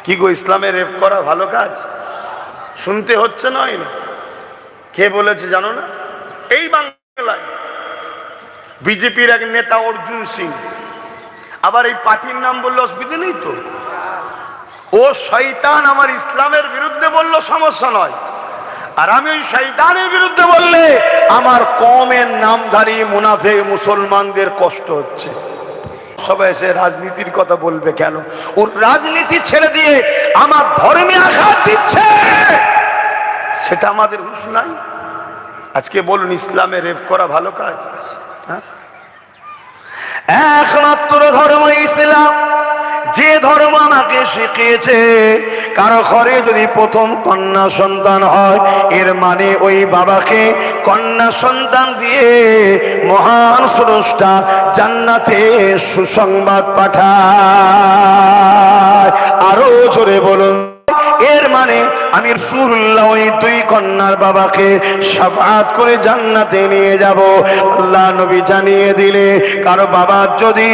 কি গো, ইসলামে রেপ করা ভালো কাজ? শুনতে হচ্ছে নয় না? কে বলেছে জানো না? এই বাংলায় বিজেপির এক নেতা অর্জুন সিং, আবার এই পার্টির নাম বললে অসুবিধা নেই তো। ও শয়তান আমার ইসলামের বিরুদ্ধে বললো সমস্যা নয়, আর আমি ওই শয়তানের বিরুদ্ধে বললে আমার কওমের নামধারী মুনাফিক মুসলমানদের কষ্ট হচ্ছে। সবাই এসে রাজনীতির কথা বলবে কেন? ওর রাজনীতি ছেড়ে দিয়ে আমার ধর্মে আঘাত দিচ্ছে, সেটা আমাদের হুঁশ নাই। আজকে বলুন, ইসলামে রেপ করা ভালো কাজ? একমাত্র ধর্ম ইসলাম, যে ধর্ম আমাকে শিখিয়েছে কারো ঘরে যদি প্রথম কন্যা সন্তান হয়, এর মানে ওই বাবাকে কন্যা সন্তান দিয়ে মহান স্রষ্টা জান্নাতে সুসংবাদ পাঠায়। আরো জোরে বলুন, এর মানে আমি রাসূলুল্লাহ ওই দুই কন্যার বাবাকে শাফাআত করে জান্নাতে নিয়ে যাব। আল্লাহ নবী জানিয়ে দিলে কারো বাবার যদি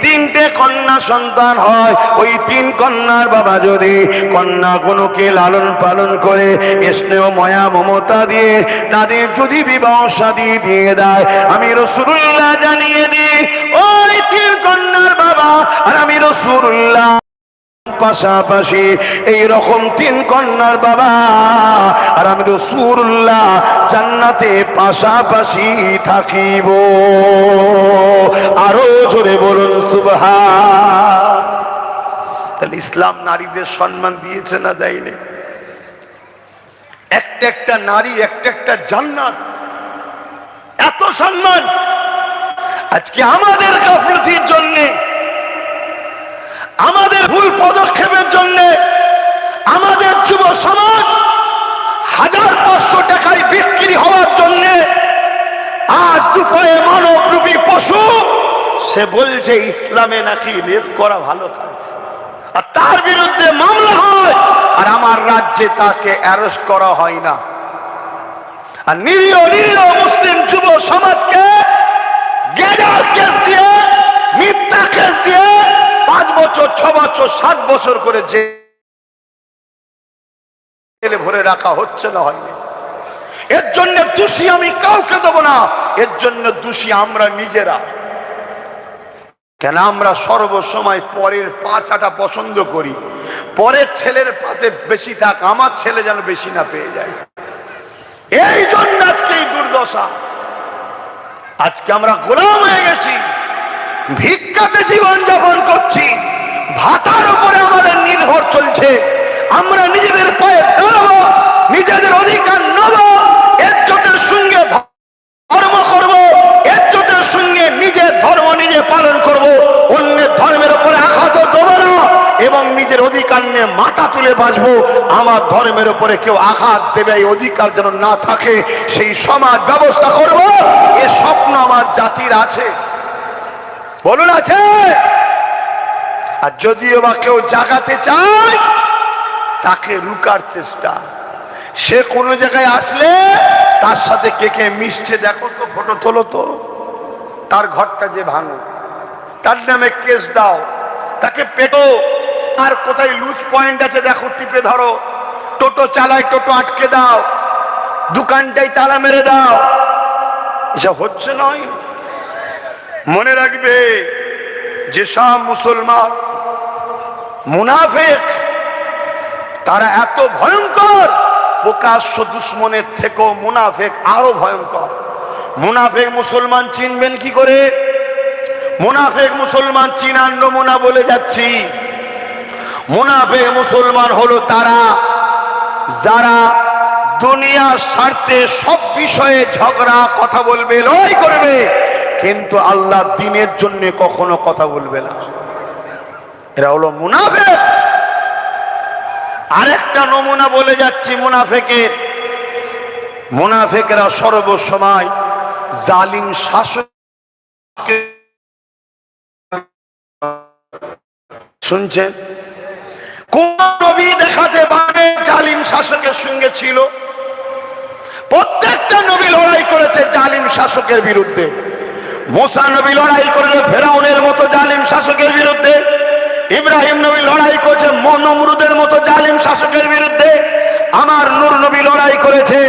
তিনটে কন্যা সন্তান হয়, ওই তিন কন্যার বাবা যদি কন্যাগুলোকে লালন পালন করে স্নেহ মায়া মমতা দিয়ে তাদের যদি বিবাহ শাদী দিয়ে দেয়, আমি রাসূলুল্লাহ জানিয়ে দিই ওই তিন কন্যার বাবা আর আমি রাসূলুল্লাহ পাশাপাশি এই রকম তিন কন্যার বাবা আর আমি রাসূলুল্লাহ জান্নাতে পাশাপাশি থাকিব। আরো জোরে বলুন সুবহান। তাহলে ইসলাম নারীদের সম্মান দিয়েছে না দেয়নি? একটা একটা নারী একটা একটা জান্নাত, এত সম্মান। আজকে আমাদের গাফলতির জন্য, আমাদের ভুল পদক্ষেপের জন্য আমাদের যুব সমাজ 1500 টাকায় বিক্রি হওয়ার জন্য আজ দুপায়ে মানবরূপী পশু, সে বলছে ইসলামে নাকি রেপ করা ভালো কাজ, আর তার বিরুদ্ধে মামলা হয় আর আমার রাজ্যে তাকে অ্যারেস্ট করা হয় না। আর নিরীহ নিরীহ মুসলিম যুব সমাজকে গেজার কেস দিয়ে, মিথ্যা কেস দিয়ে 5 বছর 6 বছর 7 বছর করে জেলে ভরে রাখা হচ্ছে না হয়নি। এর জন্য দোষী আমি কাউকে দেব না, এর জন্য দোষী আমরা নিজেরা। কেন আমরা সর্বসময় পরের পা চাটা পছন্দ করি, পরের ছেলের পাতে বেশি থাক, আমার ছেলে যেন বেশি না পেয়ে যায়। এই জন্য আজকে এই দুর্দশা। আজকে আমরা গোলাম হয়ে গেছি, ভিক্ষাতে জীবন যাপন করছি, ভাতার উপরে আমাদের নির্ভর চলছে। আমরা নিজেদের পায়ে দাঁড়াবো, নিজেদের অধিকার নেব, একজোটের সঙ্গে ধর্ম করব, একজোটের সঙ্গে নিজের ধর্ম নিজে পালন করব, অন্যের ধর্মের উপরে আঘাত দেব না এবং নিজের অধিকার নিয়ে মাথা তুলে বাঁচবো। আমার ধর্মের উপরে কেউ আঘাত দেবে, এই অধিকার যেন না থাকে, সেই সমাজ ব্যবস্থা করব। এ স্বপ্ন আমার জাতির আছে, বলুন আছে? আর যদিও বা কেউ জাগাতে চায়, তাকে রুকার চেষ্টা। সে কোনো জায়গায় আসলে তার সাথে কে কে মিশছে দেখো তো, ফটো তোলো তো, তার ঘরটা যে ভাঙো, তার নামে কেস দাও, তাকে পেটো। আর কোথায় লুজ পয়েন্ট আছে দেখো, টিপে ধরো। টোটো চালায়, টোটো আটকে দাও, দোকানটাই তালা মেরে দাও। এসব হচ্ছে নয়। মনে রাখবে, যেসব মুসলমান মুনাফিক তারা এত ভয়ঙ্কর, প্রকাশ্য দুশ্মনের থেকেও মুনাফিক আরো ভয়ঙ্কর। মুনাফিক মুসলমান চিনবেন কি করে? মুনাফিক মুসলমান চিনার নমুনা বলে যাচ্ছি। মুনাফিক মুসলমান হলো তারা যারা দুনিয়ার স্বার্থে সব বিষয়ে ঝগড়া কথা বলবে, লড়াই করবে, কিন্তু আল্লাহ দ্বীনের জন্য কখনো কথা বলবে না। এরা হলো মুনাফিক। আরেকটা নমুনা বলে যাচ্ছি মুনাফিকের। মুনাফিকরা সর্বসময় জালিম শাসক, শুনছেন? কোন নবী দেখাতে পারবে জালিম শাসকের সঙ্গে ছিল? প্রত্যেকটা নবী লড়াই করেছে জালিম শাসকের বিরুদ্ধে। মুসা নবী লড়াই করেছে ফেরাউনের মতো জালিম শাসকের বিরুদ্ধে, ইব্রাহিম নবী লড়াই করেছে নমরুদের মতো আমার নূর নবী লড়াই করেছে,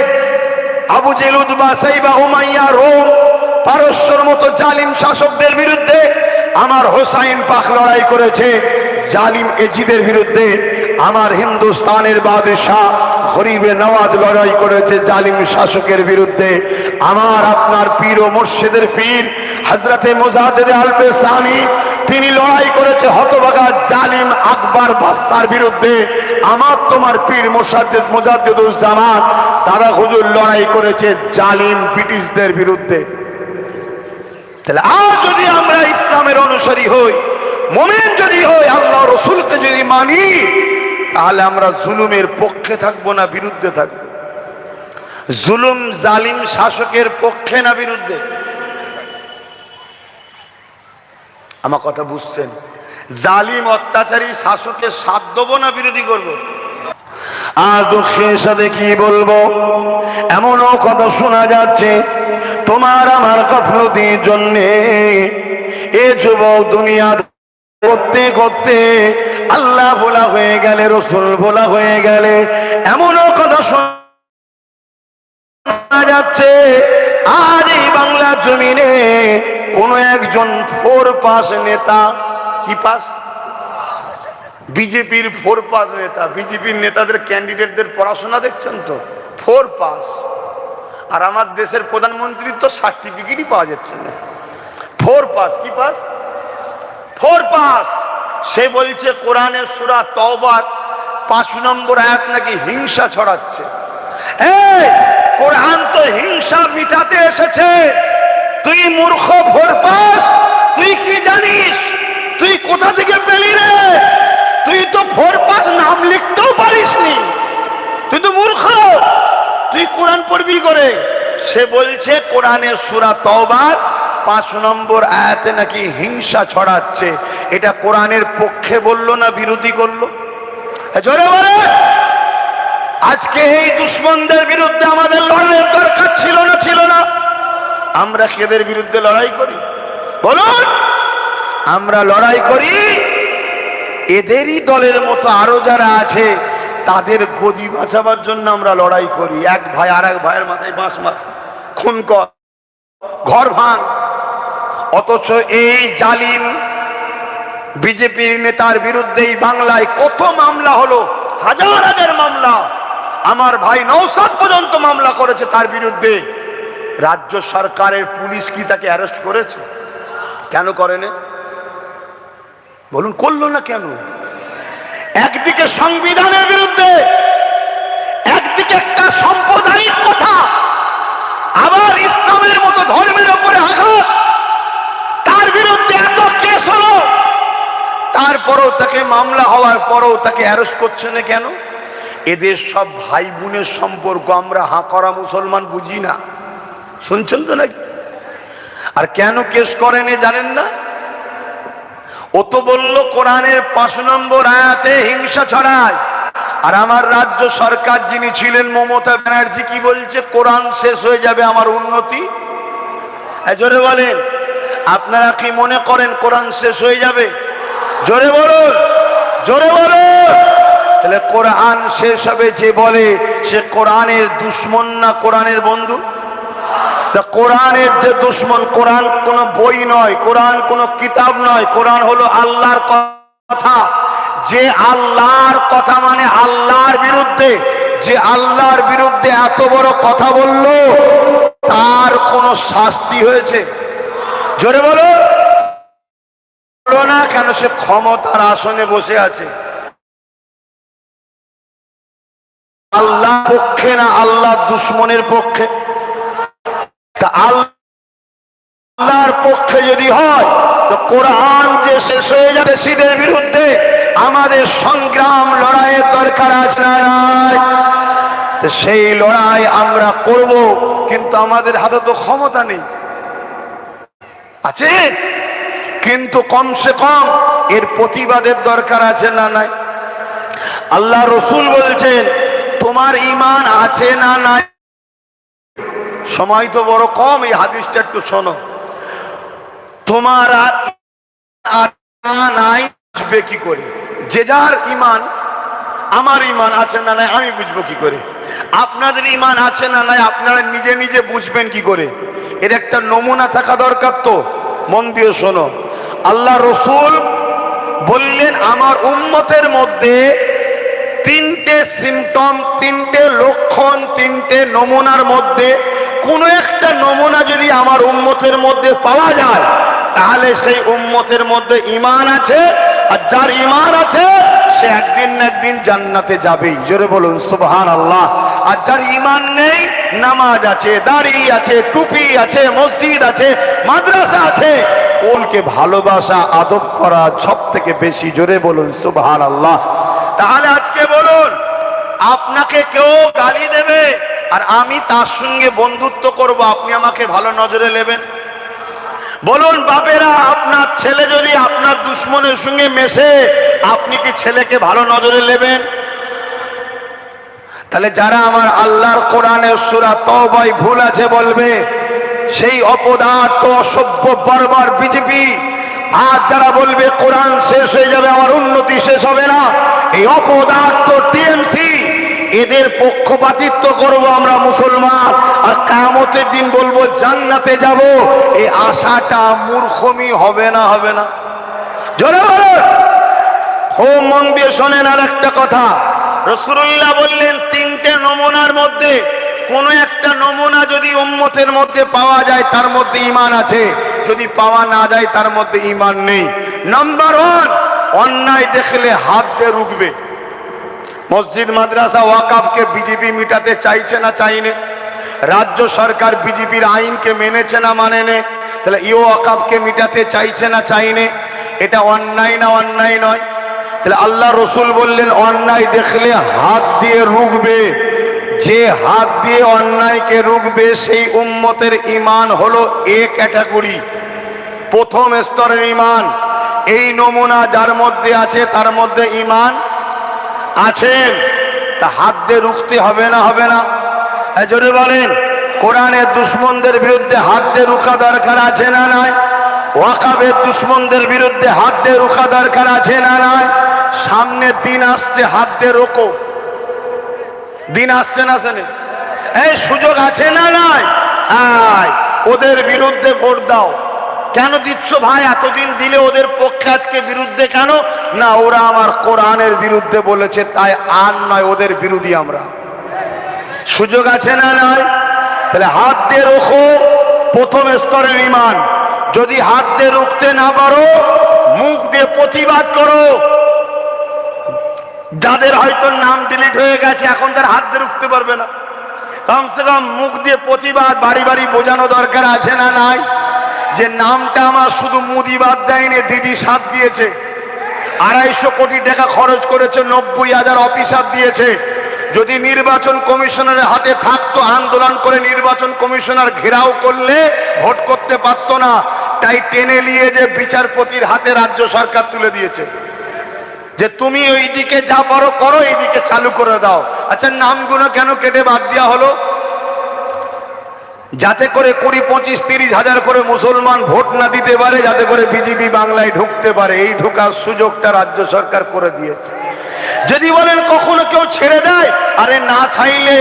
আবু জেহেল উতবা সাইবা উমাইয়া রোম পারস্যর মতো জালিম শাসকদের বিরুদ্ধে। আমার হোসাইন পাক লড়াই করেছে জালিম এজিদের বিরুদ্ধে। আমার হিন্দুস্তানের বাদশাহ গরিবে নওয়াজ লড়াই করেছে জালিম শাসকের বিরুদ্ধে। আমার আপনার পীর ও মুর্শিদের পীর হযরতে মুজাদ্দিদ আলবে সানি, তিনি লড়াই করেছে হতভাগা জালিম আকবর বাদশার বিরুদ্ধে। আমার তোমার পীর মুজাদ্দিদুজ্জামান দাদা হুজুর লড়াই করেছে জালিম ব্রিটিশদের বিরুদ্ধে। তাহলে আর যদি আমরা ইসলামের অনুসারী হই, মুমিন যদি হই, আল্লাহ রাসূলকে যদি মানি, তাহলে আমরা জুলুমের পক্ষে থাকবো না বিরুদ্ধে থাকবো? জুলুম জালিম শাসকের পক্ষে না বিরুদ্ধে? আমার কথা বুঝছেন? জালিম অত্যাচারী শাসকের সাথ দেবো না বিরোধী করবো? আজ দুঃখের সাথে কি বলবো, এমনও কথা শোনা যাচ্ছে তোমার আমার গাফলতির জন্যে এ যুবক দুনিয়া করতে করতে আল্লাহ ভোলা হয়ে গেলে, রসুল ভোলা হয়ে গেলে। এমনও কথা শোনা যাচ্ছে আজ এই বাংলার জমিনে কোন একজন 4 পাস নেতা, কি পাস? বিজেপির 4 পাস নেতা। বিজেপির নেতাদের ক্যান্ডিডেটদের পড়াশোনা দেখছেন তো, 4 পাস। আর আমার দেশের প্রধানমন্ত্রীর তো সার্টিফিকেটই পাওয়া যাচ্ছে না। 4 পাস, কি পাস? 4 পাস। সে বলছে কোরআনের সূরা তওবার 5 নম্বর আয়াত নাকি হিংসা ছড়াচ্ছে। এই কোরআন তো হিংসা মিটাতে এসেছে। তুই মূর্খ 4 পাস, তুই কি জানিস? তুই কোথা থেকে পেলি রে? তুই তো 4 পাস নাম লিখতেও পারিসনি, তুই তো মূর্খ। তুই কোরআন পড়বি করে? সে বলছে কোরআনের সূরা তওবার 5 নম্বর আয়াতে নাকি হিংসা ছড়াচ্ছে। এটা কোরআনের পক্ষে বললো না বিরোধী করলো? জোরে বলে। আজকে এই দুশমনদের বিরুদ্ধে আমাদের লড়াইয়ের দরকার ছিল না? ছিল না? আমরা এদের বিরুদ্ধে লড়াই করি? বলুন, আমরা লড়াই করি। এদেরই দলের মতো আরো যারা আছে তাদের গদি বাঁচাবার জন্য আমরা লড়াই করি। এক ভাই আর এক ভাইয়ের মাথায় বাঁশ মার, খুন কর, ঘর ভাঙ। অথচ এই জালিম বিজেপির নেতার বিরুদ্ধেই বাংলায় কত মামলা হলো, হাজার হাজার মামলা। আমার ভাই নওশাদ পর্যন্ত মামলা করেছে তার বিরুদ্ধে। রাজ্য সরকারের পুলিশ কি তাকে অ্যারেস্ট করেছে? কেন করেনি? বলুন, করলো না কেন? একদিকে সংবিধানের বিরুদ্ধে, একদিকে একটা সাম্প্রদায়িক কথা, আবার ইসলামের মতো ধর্মের উপরে আঘাত, তার বিরুদ্ধে এত কেস হলো, তারপরেও তাকে মামলা হওয়ার পরেও তাকে অ্যারেস্ট করছে না কেন? এদের সব ভাই বোনের সম্পর্ক আমরা হাঁকড়া মুসলমান বুঝি না। শুনছেন তো নাকি? আর কেন কেস করেনি জানেন না? ও তো বললো কোরআনের 5 নম্বর আয়াতে হিংসা ছড়ায়। আর আমার রাজ্য সরকার যিনি ছিলেন মমতা ব্যানার্জি কি বলছে? কোরআন শেষ হয়ে যাবে আমার উন্নতি। জোরে বলেন, আপনারা কি মনে করেন কোরআন শেষ হয়ে যাবে? জোরে বলুন, জোরে বলুন। তাহলে কোরআন শেষ হবে যে বলে, সে কোরআনের দুশ্মন না কোরআনের বন্ধু? কোরআনের যে দুশ্মন, কোরআন কোন বই নয়, কোরআন কোন কিতাব নয়, কোরআন হলো আল্লাহর কথা। যে আল্লাহর কথা মানে আল্লাহর বিরুদ্ধে, যে আল্লাহর বিরুদ্ধে এত বড় কথা বলল, তার কোন শাস্তি হয়েছে? জোরে বলো না কেন? সে ক্ষমতার আসনে বসে আছে। আল্লাহর পক্ষে না আল্লাহর দুশ্মনের পক্ষে? তা আল্লাহর পক্ষে যদি হয় তো কোরআন যে শেষ হয়ে যাবে সিদের বিরুদ্ধে, আমাদের সংগ্রাম লড়াইয়ের দরকার আছে না নাই? সেই লড়াই আমরা করব, কিন্তু আমাদের হাতে তো ক্ষমতা নেই। আছে, কিন্তু কমসে কম এর প্রতিবাদের দরকার আছে না নাই? আল্লাহ রসুল বলছেন তোমার ঈমান আছে না নাই? সময় তো বড় কম, এই হাদিসটা একটু শোনো। তোমার নাই আসবে কি করে? যে যার ঈমান আমার ইমান আছে না নাই আমি বুঝবো কি করে? আপনাদের ইমান আছে না নাই আপনারা নিজে নিজে বুঝবেন কি করে? এর একটা নমুনা থাকা দরকার। তো মন দিয়ে শোনো, আল্লাহ রসুল বললেন আমার উম্মতের মধ্যে তিনটে সিমটম, তিনটে লক্ষণ, তিনটে নমুনার মধ্যে কোন একটা নমুনা যদি আমার উম্মতের মধ্যে পাওয়া যায় তাহলে সেই উম্মতের মধ্যে ঈমান আছে, আর যার ঈমান আছে সে একদিন না একদিন জান্নাতে যাবেই। জোরে বলুন সুবহানাল্লাহ। আর যার ঈমান নেই, নামাজ আছে, দাড়ি আছে, টুপি আছে, মসজিদ আছে, মাদ্রাসা আছে, ওকে ভালোবাসা আদব করা সব থেকে বেশি। জোরে বলুন সুবহানাল্লাহ। তাহলে আজকে বলুন, আপনাকে কেউ গালি দেবে আর আমি তার সঙ্গে বন্ধুত্ব করব, আপনি আমাকে ভালো নজরে নেবেন? বলুন বাপেরা, আপনার ছেলে যদি আপনার দুশ্মনের সঙ্গে মেশে আপনি কি ছেলেকে ভালো নজরে নেবেন? তাহলে যারা আমার আল্লাহর কোরআনের সূরা তওবায় ভুল আছে বলবে, সেই অপদার্থ অসভ্য বারবার বিজেপি, আর যারা বলবে কোরআন শেষ হয়ে যাবে আমার উন্নতি শেষ হবে না, এই অপদার্থ টিএমসি, এদের পক্ষপাতিত্ব করব আমরা মুসলমান, আর কিয়ামতের দিন বলবো জান্নাতে যাব, এই আশাটা মূর্খমি হবে না? হবে না? জোরে বলুন। খুব মন দিয়ে শোনেন আর একটা কথা, রাসূলুল্লাহ বললেন তিনটে নমুনার মধ্যে কোন একটা নমুনা যদি উম্মতের মধ্যে পাওয়া যায় তার মধ্যে ঈমান আছে, যদি পাওয়া না যায় তার মধ্যে ঈমান নেই। নাম্বার 1, অন্যায় দেখলে হাত দিয়ে রুখবে। মসজিদ মাদ্রাসা ওয়াকফকে বিজেপি মিটাতে চাইছে না চাইনে? রাজ্য সরকার বিজেপির আইনকে মেনেছে না মানেনে? তাহলে ইও ওয়াকফকে মিটাতে চাইছে না চাইনে? এটা অন্যায় না অন্যায় নয়? তাহলে আল্লাহ রসুল বললেন অন্যায় দেখলে হাত দিয়ে রুখবে। যে হাত দিয়ে অন্যায়কে রুখবে সেই উম্মতের ঈমান হলো এ ক্যাটাগরি, প্রথম স্তরের ঈমান। এই নমুনা যার মধ্যে আছে তার মধ্যে ঈমান আছেন, তা হাত দিয়ে রুখতে হবে না? হবে না? জোরে বলেন। কোরআনের দুশ্মনদের বিরুদ্ধে হাত দিয়ে রুখা দরকার আছে না নাই? ওয়াকফের দুশ্মনদের বিরুদ্ধে হাত দিয়ে রুখা দরকার আছে না নাই? সামনে দিন আসছে, হাত দিয়ে রোকো। দিন আসছে না? আসেনি? এই সুযোগ আছে না নাই? ওদের বিরুদ্ধে ভোট দাও। কেন দিচ্ছ ভাই? এতদিন দিলে ওদের পক্ষে, আজকে বিরুদ্ধে কেন? না, ওরা আমার কোরআনের বিরুদ্ধে বলেছে তাই আর নয়, ওদের বিরোধী আমরা। সুযোগ আছে না নাই? তাহলে হাত দিয়ে রোখো, প্রথম স্তরের ঈমান। যদি হাত দিয়ে রুখতে না পারো, মুখ দিয়ে প্রতিবাদ করো। যাদের হয়তো নাম ডিলিট হয়ে গেছে এখন তার হাত দিয়ে রুখতে পারবে না, কমসে কম মুখ দিয়ে প্রতিবাদ বাড়ি বাড়ি বোঝানো দরকার আছে না নাই? যে নামটা আমার শুধু মুদিবাদ দেয়নি, দিদি সাথ দিয়েছে, 250 কোটি টাকা খরচ করেছে, 90,000 অফিসার দিয়েছে। যদি নির্বাচন কমিশনারের হাতে থাকতো, আন্দোলন করে নির্বাচন কমিশনার ঘেরাও করলে ভোট করতে পারতো না, তাই টেনে নিয়ে যে বিচারপতির হাতে রাজ্য সরকার তুলে দিয়েছে যে তুমি ওইদিকে যা পারো করো, এইদিকে চালু করে দাও। আচ্ছা, নামগুলো কেন কেটে বাদ দেওয়া হলো? যাতে করে 20, 25, 30 হাজার করে মুসলমান ভোট না দিতে পারে, যাতে করে বিজেপি বাংলায় ঢুকতে পারে। এই ঢোকার সুযোগটা রাজ্য সরকার করে দিয়েছে। যদি বলেন কখনো কেউ ছেড়ে দেয়, আরে না চাইলে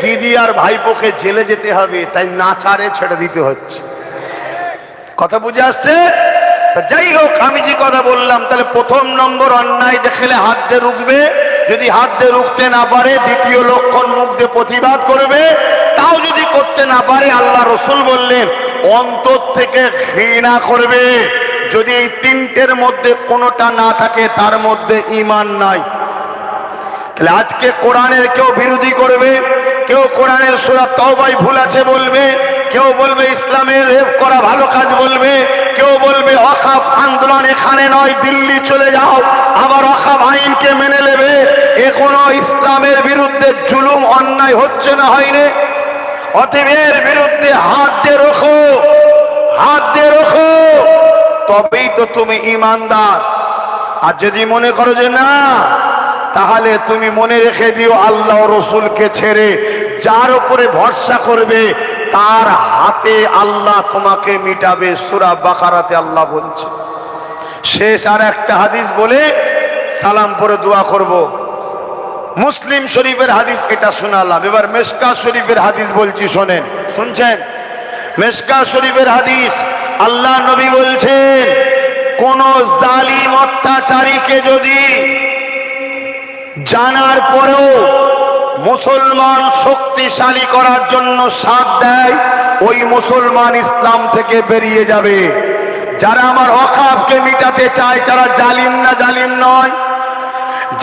দিদি আর ভাইপোকে জেলে যেতে হবে, তাই না ছাড়ে ছেড়ে দিতে হচ্ছে। কথা বুঝে আসছে? যাই হোক, আমি যে কথা বললাম, তাহলে প্রথম নম্বর অন্যায় দেখলে হাত দিয়ে রুখবে। যদি হাত দিয়ে রুখতে না পারে, দ্বিতীয় লক্ষণ মুখ দিয়ে প্রতিবাদ করবে। তাও যদি করতে না পারে, আল্লাহ রসুল বললেন অন্তর থেকে ঘৃণা করবে। যদি এই তিনটের মধ্যে কোনোটা না থাকে তার মধ্যে ঈমান নাই। তাহলে আজকে কোরআনের কেউ বিরোধী করবে, কেউ কোরআনের সূরা তওবায় ভুল আছে বলবে, কেউ বলবে ইসলামের রেপ করা ভালো কাজ বলবে, কেউ বলবে ওয়াকফ আন্দোলন এখানে নয় দিল্লি চলে যাও, আবার ওয়াকফ আইনকে মেনে নেবে। এখনো ইসলামের বিরুদ্ধে জুলুম অন্যায় হচ্ছে না হয়নি? অতএব এর বিরুদ্ধে হাত দিয়ে রোখো, হাত দিয়ে রোখো, তবেই তো তুমি ঈমানদার। আর যদি মনে করো যে না, তাহলে তুমি মনে রেখে দিও আল্লাহ রসুলকে ছেড়ে যার উপরে ভরসা করবে তার হাতে আল্লাহ তোমাকে মিটাবে। সূরা বাকারাতে আল্লাহ বলছে। শেষ আর একটা হাদিস বলে সালাম পরে দোয়া করব। মুসলিম শরীফের হাদিস এটা শোনালাম, এবার মেশকাত শরীফের হাদিস বলছি, শোনেন। শুনছেন? মেশকাত শরীফের হাদিস, আল্লাহ নবী বলছেন, কোন জালিম অত্যাচারীকে যদি জানার পরেও মুসলমান শক্তিশালী করার জন্য সাথ দেয়, ওই মুসলমান ইসলাম থেকে বেরিয়ে যাবে। যারা আমার ওয়াকফকে মিটাতে চায় তারা জালিম না জালিম নয়?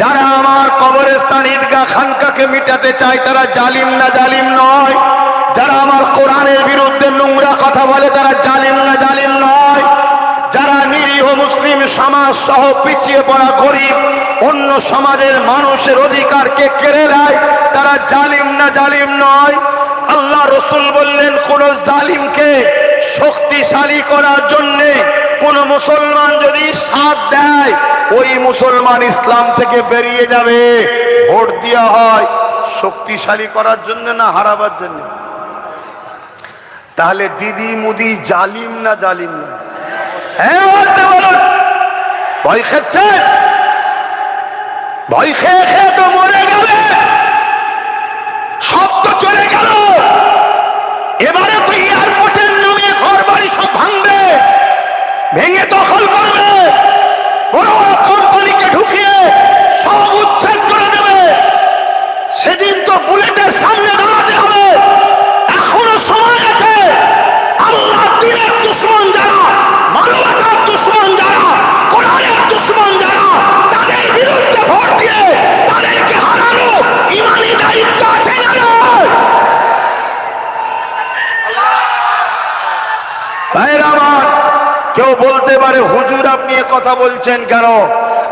যারা আমার কবরস্থান ঈদগাহ খানকাকে মিটাতে চায় তারা জালিম না জালিম নয়? যারা আমার কোরআনের বিরুদ্ধে নোংরা কথা বলে তারা জালিম না জালিম নয়? যারা নিরীহ মুসলিম সমাজ সহ পিছিয়ে পড়া গরিব অন্য সমাজের মানুষের অধিকারকে কেড়ে নেয় তারা জালিম না জালিম নয়? আল্লাহ রসুল বললেন, কোন জালিমকে শক্তিশালী করার জন্য কোন মুসলমান যদি সাথ দেয়, ওই মুসলমান ইসলাম থেকে বেরিয়ে যাবে। ভোট দেওয়া হয় শক্তিশালী করার জন্য না হারাবার জন্য? তাহলে দিদি মুদি জালিম না জালিম না? হ্যাঁ বলতে বলুন। ভয় খাচ্ছেন? ভয় খেয়ে খেয়ে তো মরে গেলে, সব তো চলে গেল। এবারে তো এয়ারপোর্টের নামে ঘর বাড়ি সব ভাঙবে, ভেঙে দখল করবে, বড় বড় কোম্পানিকে ঢুকিয়ে সব উচ্ছেদ করে দেবে। সেদিন তো বুলেটের সামনে দাঁড়াতে হবে। এখনো সময় আছে। আল্লাহ দিনের দুশ্মন যারা, মানবতার দুশ্মন যারা, কোরআনের দুশ্মন যারা, তাদের বিরুদ্ধে ভোট দিয়ে তাদেরকে হারানো ইমানি দায়িত্ব আছে না? কেউ বলতে পারে, হুজুর আপনি এ কথা বলছেন কেন?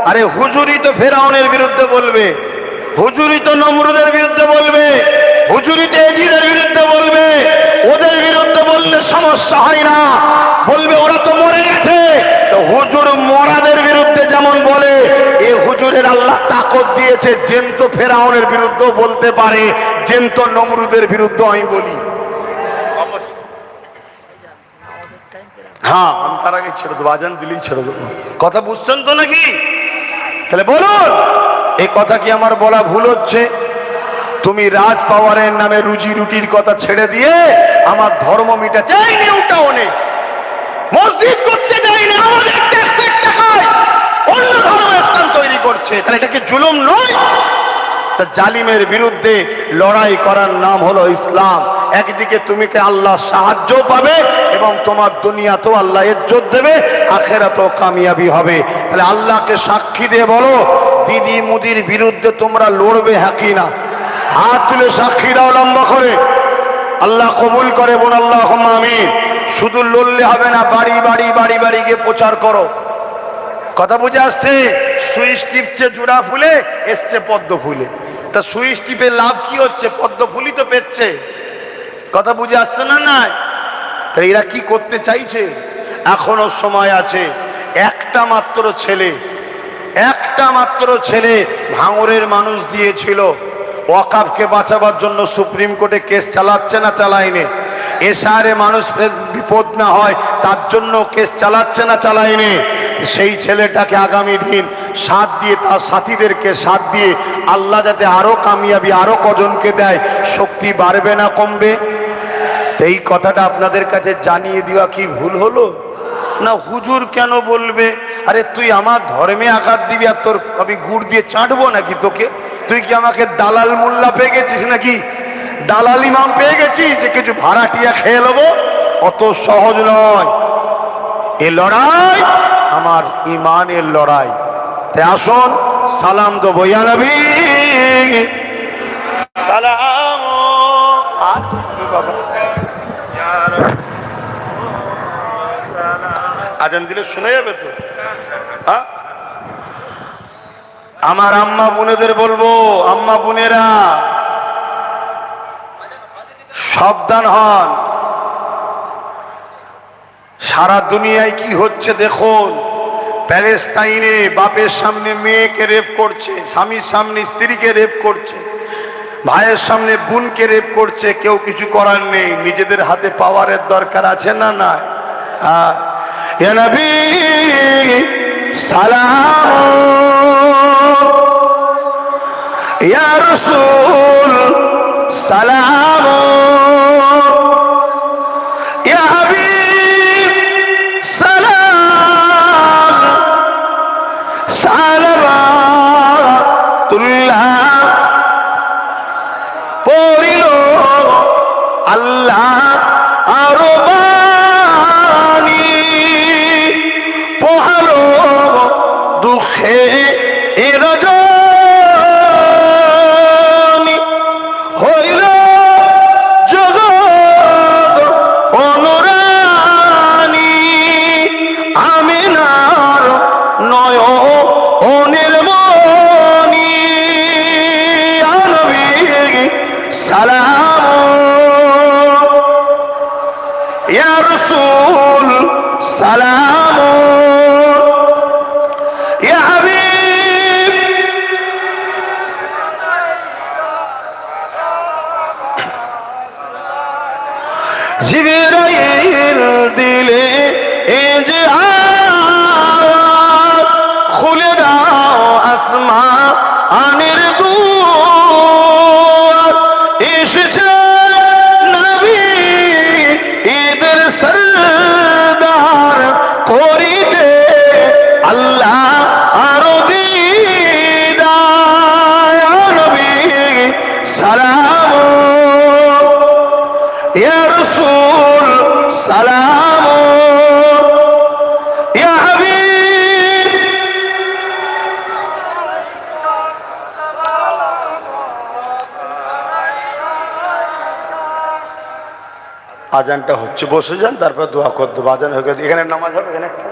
আরে হুজুরই তো ফেরাউনের বিরুদ্ধে বলবে, হুজুরই তো নমরুদের বিরুদ্ধে বলবে, হুজুরই তো এজিদের বিরুদ্ধে বলবে। ওদের বিরুদ্ধে বললে সমস্যা হয় না, বলবে ওরা তো মরে গেছে। তো হুজুর মরাদের বিরুদ্ধে যেমন বলে, এ হুজুরের আল্লাহ তাকত দিয়েছে জেন্ত ফেরাউনের বিরুদ্ধেও বলতে পারে, জেন্ত নমরুদের বিরুদ্ধে আমি বলি। হ্যাঁ, আমি তার আগে ছেড়ে দেবো, আজান দিলেই ছেড়ে দেবো। কথা বুঝছেন তো নাকি? তাহলে বলুন, এই কথা কি আমার বলা ভুল হচ্ছে? তুমি রাজ পাওয়ারের নামে রুজি রুটির কথা ছেড়ে দিয়ে আমার ধর্ম মিটা চাইনি, ওটাও নেই, মসজিদ করতে যাইনি, আমাদের ট্যাক্সের টাকায় অন্য ধর্মস্থান তৈরি করছে, তাহলে এটা কি জুলুম নয়? তা জালিমের বিরুদ্ধে লড়াই করার নাম হলো ইসলাম। একদিকে তুমি কে আল্লাহ সাহায্য পাবে এবং তোমার দুনিয়াতেও আল্লাহ ইজ্জত দেবে, আখিরাতেও কামিয়াবি হবে। তাহলে আল্লাহকে সাক্ষী দিয়ে বলো, দিদি মুদির বিরুদ্ধে তোমরা লড়বে হ্যাঁ কি না? হাত তুলে সাক্ষী দাও লম্বা করে। আল্লাহ কবুল করে, বোন আল্লাহুম্মা আমিন। শুধু লড়লে হবে না, বাড়ি বাড়ি বাড়ি বাড়ি গিয়ে প্রচার করো। কথা বুঝে আসছে? সুইচ টিপছে জোড়া ফুলে, এসছে পদ্ম ফুলে। তা সুইচ টিপে লাভ কি হচ্ছে? পদ্ম ফুলই তো পেচ্ছে। কথা বুঝে আসছে না? নাই। তা এরা কি করতে চাইছে? এখনো সময় আছে। একটা মাত্র ছেলে ভাঙরের মানুষ দিয়েছিল, ওয়াকফকে বাঁচাবার জন্য সুপ্রিম কোর্টে কেস চালাচ্ছে না চালায়নি? এশারে মানুষ বিপদ না হয় তার জন্য কেস চালাচ্ছে না চালায়নি? সেই ছেলেটাকে আগামী দিন সাথ দিয়ে, তার সাথীদেরকে সাথ দিয়ে আল্লাহ যাতে আরো কামিয়াবি আরো কজনকে দেয়, শক্তি বাড়বে না কমবে? এই কথাটা আপনাদের কাছে জানিয়ে দেওয়া কি ভুল হলো না? হুজুর কেন বলবে? আরে তুই আমার ধর্মে আঘাত দিবি আর তোর আমি গুড় দিয়ে চাটবো নাকি তোকে? তুই কি আমাকে দালাল মোল্লা পেয়ে গেছিস নাকি? দালাল ইমাম পেয়ে গেছিস যে কিছু ভাড়াটিয়া খেয়ে নেবো? অত সহজ নয় এ লড়াই, আমার ইমানের লড়াই। তাই আসুন সালাম দেবো, ইয়া নবী সালাম। আজান দিলে শুনে যাবে তো? হ্যাঁ, আমার আম্মা বোনেদের বলবো, আম্মা বোনেরা সাবধান হন। সারা দুনিয়ায় কি হচ্ছে দেখুন। প্যালেস্তাইনে বাপের সামনে মেয়েকে রেপ করছে, স্বামীর সামনে স্ত্রীকে রেপ করছে, ভাইয়ের সামনে বোনকে রেপ করছে। কেউ কিছু করার নেই। নিজেদের হাতে পাওয়ারের দরকার আছে না? না। ইয়া নবী সালাম ইয়া রাসূল সালাম, ইয়া হাবিব সালাম, সালাওয়াতুল্লাহ পড়িল আল্লাহ আরো বাণী, পোহালো দুঃখে এ রজনী, হইল জগৎ অনুরানী, আমিনার নয়নের মনি, ইয়া নবী সালাম, ইয়া রাসূল সালাম, ইয়া হাবিব জিবরাইল দিলে এজাহার, খুলে দাও আসমানের দুয়ার, এসেছে নবী ঈদের সরদার, করিতে আল্লাহ আরো দিদার, ইয়া নবী সালাম, ইয়া রাসূল সালাম, ইয়া হাবিব। আজানটা হচ্ছে, বসে যান, তারপর দোয়া করতে হবে। আজান হয়ে গেছে, এখানে নামাজ হবে, এখানে একটা